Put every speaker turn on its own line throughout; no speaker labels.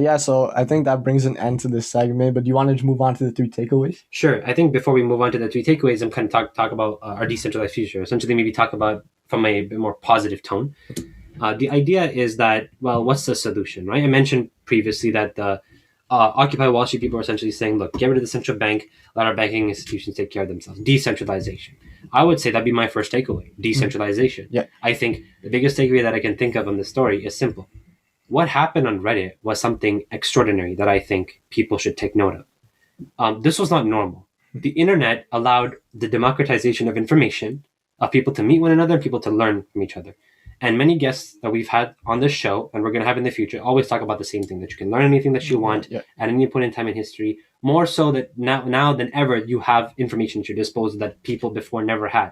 Yeah, so I think that brings an end to this segment, but do you want to move on to the three takeaways?
Sure. I think before we move on to the three takeaways, I'm kind of talk about our decentralized future. Essentially, maybe talk about from a bit more positive tone. The idea is that, well, what's the solution, right? I mentioned previously that the Occupy Wall Street people are essentially saying, look, get rid of the central bank, let our banking institutions take care of themselves. Decentralization. I would say that'd be my first takeaway. Decentralization.
Yeah.
I think the biggest takeaway that I can think of on this story is simple. What happened on Reddit was something extraordinary that I think people should take note of. This was not normal. The internet allowed the democratization of information, of people to meet one another, and people to learn from each other. And many guests that we've had on this show, and we're going to have in the future, always talk about the same thing, that you can learn anything that you want at any point in time in history. More so that now than ever, you have information at your disposal that people before never had.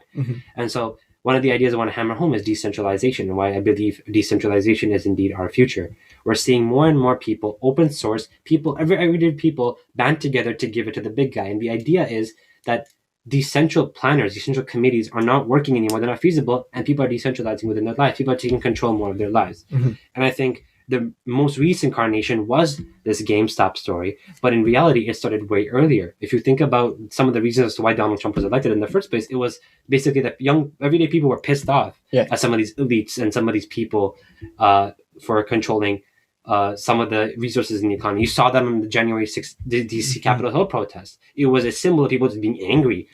And so one of the ideas I want to hammer home is decentralization, and why I believe decentralization is indeed our future. We're seeing more and more people, open source, people, everyday people band together to give it to the big guy. And the idea is that these central planners, these central committees are not working anymore. They're not feasible, and people are decentralizing within their lives. People are taking control more of their lives. And I think the most recent incarnation was this GameStop story, but in reality, it started way earlier. If you think about some of the reasons as to why Donald Trump was elected in the first place, it was basically that young, everyday people were pissed off at some of these elites and some of these people for controlling some of the resources in the economy. You saw that on the January 6th DC Capitol Hill protest. It was a symbol of people just being angry.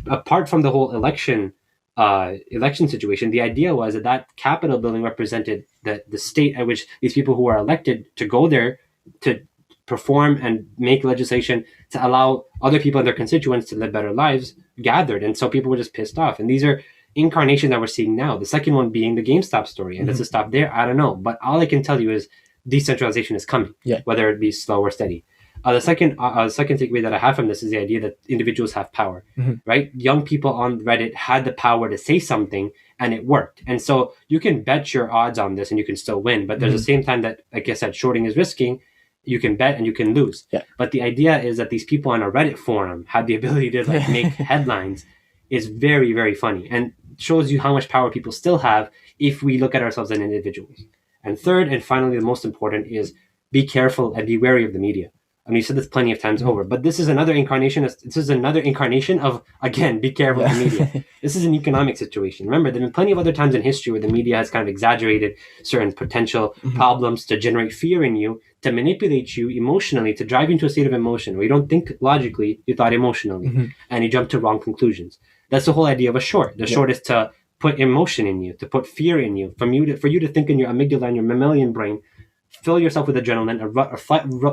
Apart from the whole election situation, the idea was that Capitol building represented the state at which these people who are elected to go there to perform and make legislation to allow other people and their constituents to live better lives gathered. And so people were just pissed off. And these are incarnations that we're seeing now. The second one being the GameStop story. And does it stop there? I don't know. But all I can tell you is decentralization is coming, whether it be slow or steady. The second takeaway that I have from this is the idea that individuals have power, right? Young people on Reddit had the power to say something, and it worked. And so you can bet your odds on this, and you can still win. But there's the same time that, like I said, shorting is risking. You can bet and you can lose. But the idea is that these people on a Reddit forum had the ability to make headlines. Is very, very funny, and shows you how much power people still have if we look at ourselves as individuals. And third, and finally, the most important is be careful and be wary of the media. I mean, you said this plenty of times over, but this is another incarnation. This is another incarnation of, again, be careful of the media. This is an economic situation. Remember, there have been plenty of other times in history where the media has kind of exaggerated certain potential problems to generate fear in you, to manipulate you emotionally, to drive you into a state of emotion where you don't think logically, you thought emotionally, and you jump to wrong conclusions. That's the whole idea of a short. The short is to put emotion in you, to put fear in you, for you to think in your amygdala and your mammalian brain, fill yourself with adrenaline,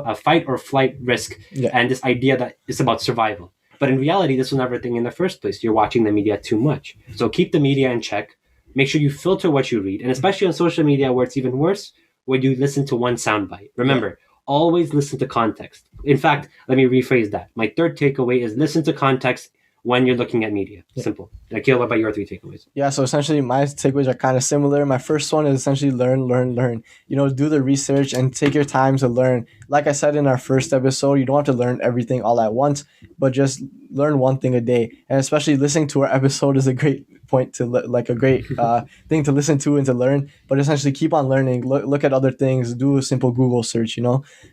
a fight or flight risk, and this idea that it's about survival. But in reality, this was never a thing in the first place. You're watching the media too much. So keep the media in check. Make sure you filter what you read. And especially on social media where it's even worse, where you listen to one soundbite. Remember, always listen to context. In fact, let me rephrase that. My third takeaway is listen to context when you're looking at media. Simple. Akil, what about your three takeaways?
Yeah, so essentially my takeaways are kind of similar. My first one is essentially learn. Do the research and take your time to learn. Like I said in our first episode, you don't have to learn everything all at once, but just learn one thing a day. And especially listening to our episode is a great point to a great thing to listen to and to learn. But essentially keep on learning. Look at other things. Do a simple Google search.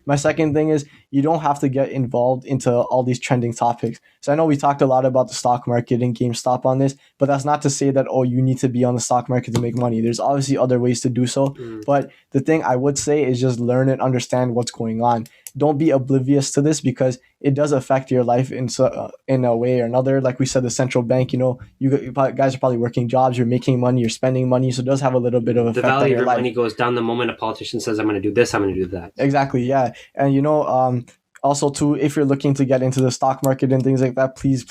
My second thing is you don't have to get involved into all these trending topics. So I know we talked a lot about the stock market and GameStop on this, but that's not to say that, you need to be on the stock market to make money. There's obviously other ways to do so. But the thing I would say is just learn and understand what's going on. Don't be oblivious to this because it does affect your life in a way or another. Like we said, the central bank, you guys are probably working jobs, you're making money, you're spending money. So it does have a little bit of effect on your life.
The value of your money goes down the moment a politician says, I'm going to do this, I'm going to do that.
Exactly, yeah. And, also, too, if you're looking to get into the stock market and things like that, please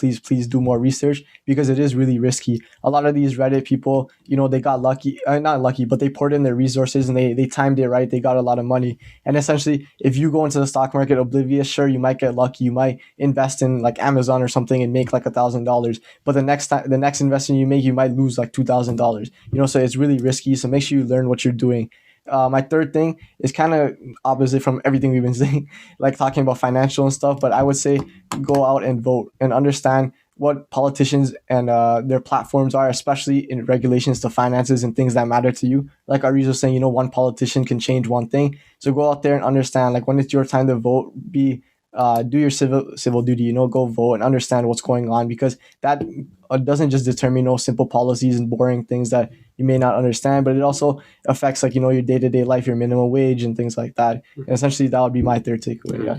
do more research because it is really risky. A lot of these Reddit people, they got lucky, not lucky, but they poured in their resources and they timed it right. They got a lot of money. And essentially, if you go into the stock market oblivious, sure, you might get lucky. You might invest in like Amazon or something and make like $1,000. But the next investment you make, you might lose like $2,000. So it's really risky. So make sure you learn what you're doing. My third thing is kind of opposite from everything we've been saying, like talking about financial and stuff, but I would say go out and vote and understand what politicians and their platforms are, especially in regulations to finances and things that matter to you. Like Ariz was saying, one politician can change one thing. So go out there and understand, like when it's your time to vote, do your civil duty. Go vote and understand what's going on, because that doesn't just determine simple policies and boring things that you may not understand, but it also affects like your day to day life, your minimum wage and things like that. And essentially, that would be my third takeaway. Yeah.